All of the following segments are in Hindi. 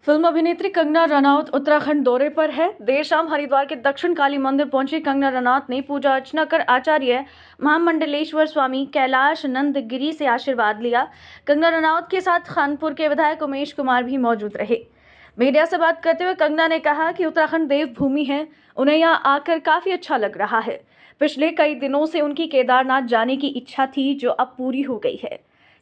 फिल्म अभिनेत्री कंगना रनौत उत्तराखंड दौरे पर है। देर शाम हरिद्वार के दक्षिण काली मंदिर पहुंची कंगना रनौत ने पूजा अर्चना कर आचार्य महामंडलेश्वर स्वामी कैलाश नंद गिरी से आशीर्वाद लिया। कंगना रनौत के साथ खानपुर के विधायक उमेश कुमार भी मौजूद रहे। मीडिया से बात करते हुए कंगना ने कहा कि उत्तराखंड देवभूमि है, उन्हें यहाँ आकर काफी अच्छा लग रहा है। पिछले कई दिनों से उनकी केदारनाथ जाने की इच्छा थी, जो अब पूरी हो गई है।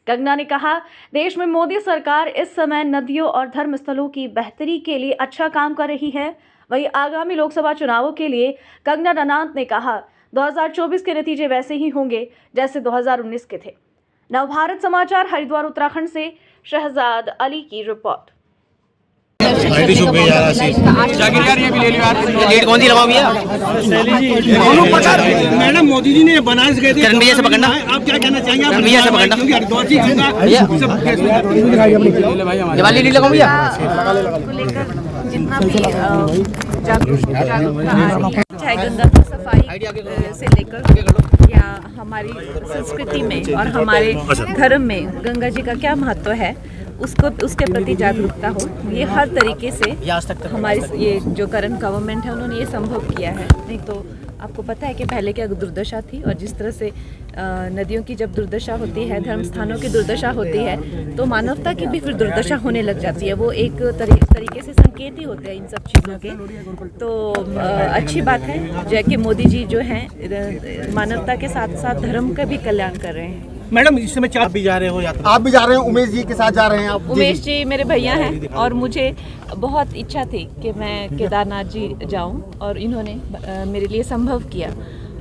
कंगना ने कहा, देश में मोदी सरकार इस समय नदियों और धर्म स्थलों की बेहतरी के लिए अच्छा काम कर रही है। वहीं आगामी लोकसभा चुनावों के लिए कंगना रनौत ने कहा, 2024 के नतीजे वैसे ही होंगे जैसे 2019 के थे। नवभारत समाचार हरिद्वार उत्तराखंड से शहजाद अली की रिपोर्ट। कौन सी लगाओ भैया? मैडम मोदी जी ने बनारस गए थे। करण भैया से पकड़ना। आप क्या कहना चाहेंगे? भैया से पकड़ना। दिवाली लीड लगाओ भैया। जितना भी चाहे गंगा की सफाई से लेकर या हमारी संस्कृति में और हमारे धर्म में गंगा जी का क्या महत्व है, उसके प्रति जागरूकता हो, ये हर तरीके से हमारी ये जो करंट गवर्नमेंट है उन्होंने ये संभव किया है। नहीं तो आपको पता है कि पहले क्या दुर्दशा थी, और जिस तरह से नदियों की जब दुर्दशा होती है, धर्म स्थानों की दुर्दशा होती है, तो मानवता की भी फिर दुर्दशा होने लग जाती है। वो एक तरीके से संकेत ही होते हैं इन सब चीज़ों के। तो अच्छी बात है जो कि मोदी जी जो हैं मानवता के साथ साथ धर्म का भी कल्याण कर रहे हैं। मैडम इस समय आप भी जा रहे हो यात्रा? आप भी जा रहे हैं, उमेश जी के साथ जा रहे हैं आप? उमेश जी मेरे भैया हैं और मुझे बहुत इच्छा थी कि मैं केदारनाथ जी जाऊं, और इन्होंने मेरे लिए संभव किया,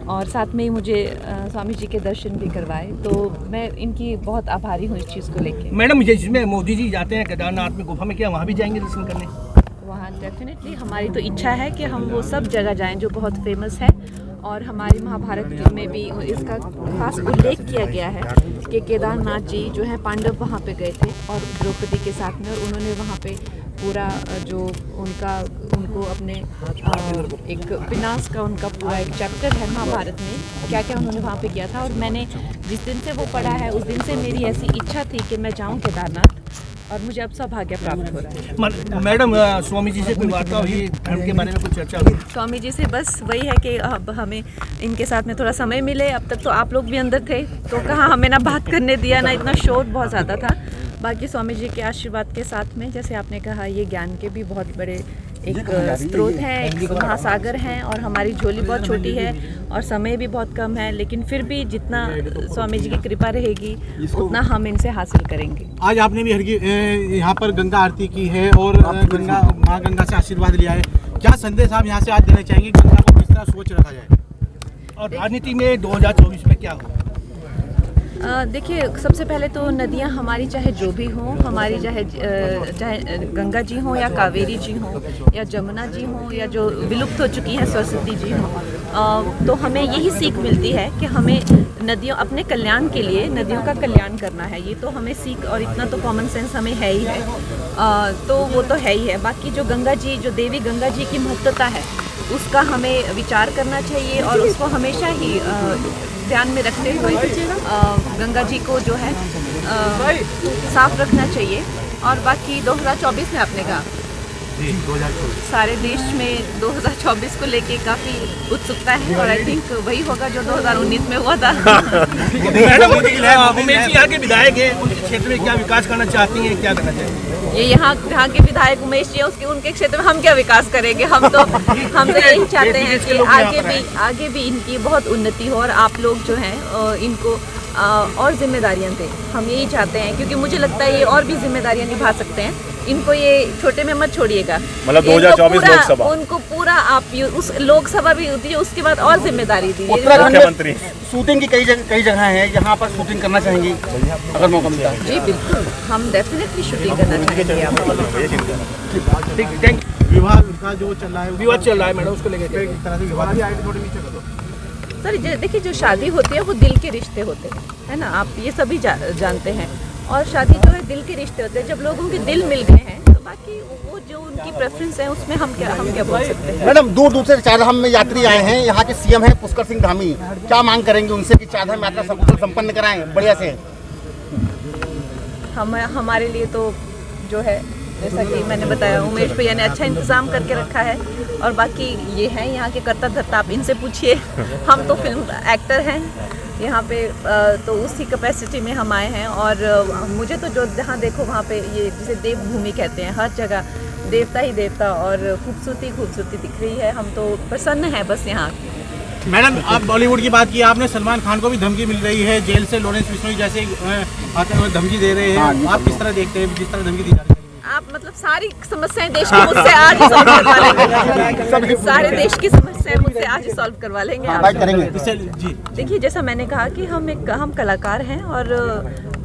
और साथ में ही मुझे स्वामी जी के दर्शन भी करवाए। तो मैं इनकी बहुत आभारी हूँ इस चीज़ को लेकर। मैडम जिसमें मोदी जी जाते हैं केदारनाथ में गुफा में, क्या वहाँ भी जाएंगे दर्शन करने? वहाँ डेफिनेटली हमारी तो इच्छा है कि हम वो सब जगह जाएं जो बहुत फेमस है, और हमारी महाभारत में भी इसका खास उल्लेख किया गया है कि केदारनाथ जी जो है पांडव वहाँ पे गए थे और द्रौपदी के साथ में, और उन्होंने वहाँ पे पूरा जो उनको अपने एक विनाश का उनका पूरा एक चैप्टर है महाभारत में, क्या क्या उन्होंने वहाँ पे किया था। और मैंने जिस दिन से वो पढ़ा है उस दिन से मेरी ऐसी इच्छा थी कि मैं जाऊँ केदारनाथ, और मुझे अब सौभाग्य प्राप्त हो रहा है। मैडम स्वामी जी से कोई वार्ता हुई, धर्म के बारे में कुछ चर्चा हुई? स्वामी जी से बस वही है कि अब हमें इनके साथ में थोड़ा समय मिले। अब तक तो आप लोग भी अंदर थे, तो कहाँ हमें ना बात करने दिया, ना इतना शोर बहुत ज़्यादा था। बाकी स्वामी जी के आशीर्वाद के साथ में, जैसे आपने कहा, ये ज्ञान के भी बहुत बड़े एक स्रोत है, एक महासागर हैं, और हमारी झोली बहुत छोटी है और समय भी बहुत कम है, लेकिन फिर भी जितना स्वामी जी की कृपा रहेगी उतना हम इनसे हासिल करेंगे। आज आपने भी यहाँ पर गंगा आरती की है और गंगा माँ गंगा से आशीर्वाद लिया है। क्या संदेश आप यहाँ से आज देना चाहेंगे? गंगा को किस तरह स्वच्छ रखा जाए, और राजनीति में 2024 में क्या हो? देखिए, सबसे पहले तो नदियाँ हमारी चाहे जो भी हों, हमारी चाहे गंगा जी हों या कावेरी जी हों या जमुना जी हों या जो विलुप्त हो चुकी हैं सरस्वती जी हों, तो हमें यही सीख मिलती है कि हमें नदियों अपने कल्याण के लिए नदियों का कल्याण करना है। ये तो हमें सीख, और इतना तो कॉमन सेंस हमें है ही है, तो वो तो है ही है। बाकी जो गंगा जी, जो देवी गंगा जी की महत्वता है, उसका हमें विचार करना चाहिए, और उसको हमेशा ही ध्यान में रखते हुए गंगा जी को जो है साफ रखना चाहिए। और बाकी 2024 में आपने कहा सारे देश में 2024 को लेके काफ़ी उत्सुकता है, और आई थिंक वही होगा जो 2019 में हुआ था। मैडम उमेश जी यहाँ के विधायक हैं, उनके क्षेत्र में क्या विकास करना चाहती हैं, क्या करना चाहती हैं? ये यहाँ के विधायक उमेश जी उसके उनके क्षेत्र में हम क्या विकास करेंगे? हम तो यही चाहते हैं कि आगे भी इनकी बहुत उन्नति हो, और आप लोग जो हैं इनको और जिम्मेदारियां दें। हम यही चाहते हैं, क्योंकि मुझे लगता है ये और भी जिम्मेदारियां निभा सकते हैं। इनको ये छोटे में मत छोड़िएगा। मतलब 2024 लोकसभा, उनको पूरा आप उस लोकसभा भी होती है, उसके बाद और जिम्मेदारी दीजिए। मुख्यमंत्री शूटिंग की कई जगह है, यहाँ पर शूटिंग करना चाहेंगे अगर मौका मिलता है? जी बिल्कुल, हम डेफिनेटली शूटिंग करना चाहेंगे। विवाह का जो चल रहा है, विवाद चल रहा है मैडम, उसको लेकर इस तरह से विवाद थोड़े नीचे कर दो। सर देखिए, जो शादी होती है वो दिल के रिश्ते होते हैं, है ना, आप ये सभी जानते हैं। और शादी जो है दिल के रिश्ते होते हैं। जब लोगों के दिल मिल गए हैं, तो बाकी वो जो उनकी प्रेफरेंस है उसमें हम क्या बोल सकते हैं। मैडम, दूर दूर से चारधाम में यात्री आए हैं, यहाँ के सीएम हैं पुष्कर सिंह धामी, क्या मांग करेंगे उनसे कि चारधाम यात्रा संपन्न कराएं बढ़िया से? हमारे लिए तो जो है जैसा कि मैंने बताया, उमेश भैया ने अच्छा इंतज़ाम करके रखा है। और बाकी ये हैं यहाँ के कर्ता धर्ता, आप इनसे पूछिए। हम तो फिल्म एक्टर हैं यहाँ पे, तो उसी कैपेसिटी में हम आए हैं। और मुझे तो जो जहाँ देखो वहाँ पे ये जिसे देवभूमि कहते हैं, हर जगह देवता ही देवता और खूबसूरती दिख रही है। हम तो प्रसन्न हैं बस यहाँ। मैडम, आप बॉलीवुड की बात की आपने, सलमान खान को भी धमकी मिल रही है जेल से, लॉरेंस बिश्नोई जैसे आते हुए धमकी दे रहे हैं, आप किस तरह देखते हैं जिस तरह धमकी दी जा रही है? आप मतलब सारी समस्याएं देश की मुझसे आज ही सॉल्व करवा लेंगे। सारे देश की समस्याएं मुझसे आज ही सॉल्व करवा लेंगे आप। जी देखिए, जैसा मैंने कहा कि हम कलाकार हैं। और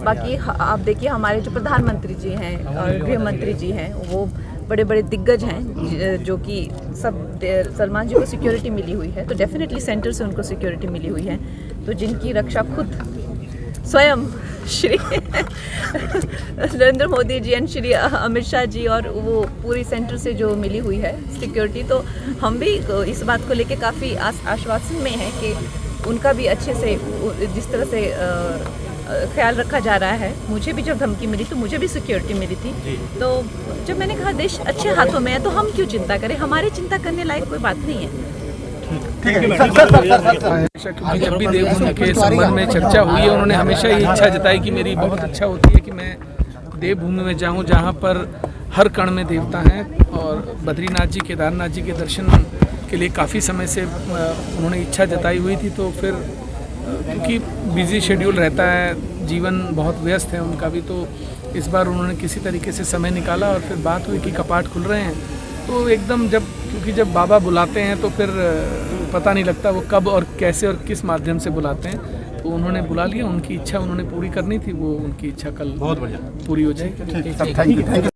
बाकी आप देखिए, हमारे जो प्रधानमंत्री जी हैं और गृह मंत्री जी हैं, वो बड़े बड़े दिग्गज हैं, जो कि सब सलमान जी को सिक्योरिटी मिली हुई है, तो डेफिनेटली सेंटर से उनको सिक्योरिटी मिली हुई है। तो जिनकी रक्षा खुद स्वयं श्री नरेंद्र मोदी जी एंड श्री अमित शाह जी और वो पूरी सेंटर से जो मिली हुई है सिक्योरिटी, तो हम भी इस बात को लेके काफ़ी आश्वासन में हैं कि उनका भी अच्छे से जिस तरह से ख्याल रखा जा रहा है। मुझे भी जब धमकी मिली तो मुझे भी सिक्योरिटी मिली थी। तो जब मैंने कहा देश अच्छे हाथों में है तो हम क्यों चिंता करें, हमारी चिंता करने लायक कोई बात नहीं है। क्योंकि जब भी देवभूमि के संबंध में चर्चा हुई है, उन्होंने हमेशा ये इच्छा जताई कि मेरी बहुत इच्छा होती है कि मैं देवभूमि में जाऊं जहां पर हर कण में देवता हैं। और बद्रीनाथ जी, केदारनाथ जी के दर्शन के लिए काफ़ी समय से उन्होंने इच्छा जताई हुई थी। तो फिर क्योंकि बिजी शेड्यूल रहता है, जीवन बहुत व्यस्त है उनका भी, तो इस बार उन्होंने किसी तरीके से समय निकाला और फिर बात हुई कि कपाट खुल रहे हैं। तो एकदम क्योंकि जब बाबा बुलाते हैं तो फिर पता नहीं लगता वो कब और कैसे और किस माध्यम से बुलाते हैं। तो उन्होंने बुला लिया, उनकी इच्छा उन्होंने पूरी करनी थी, वो उनकी इच्छा कल बहुत बढ़िया पूरी हो जाएगी।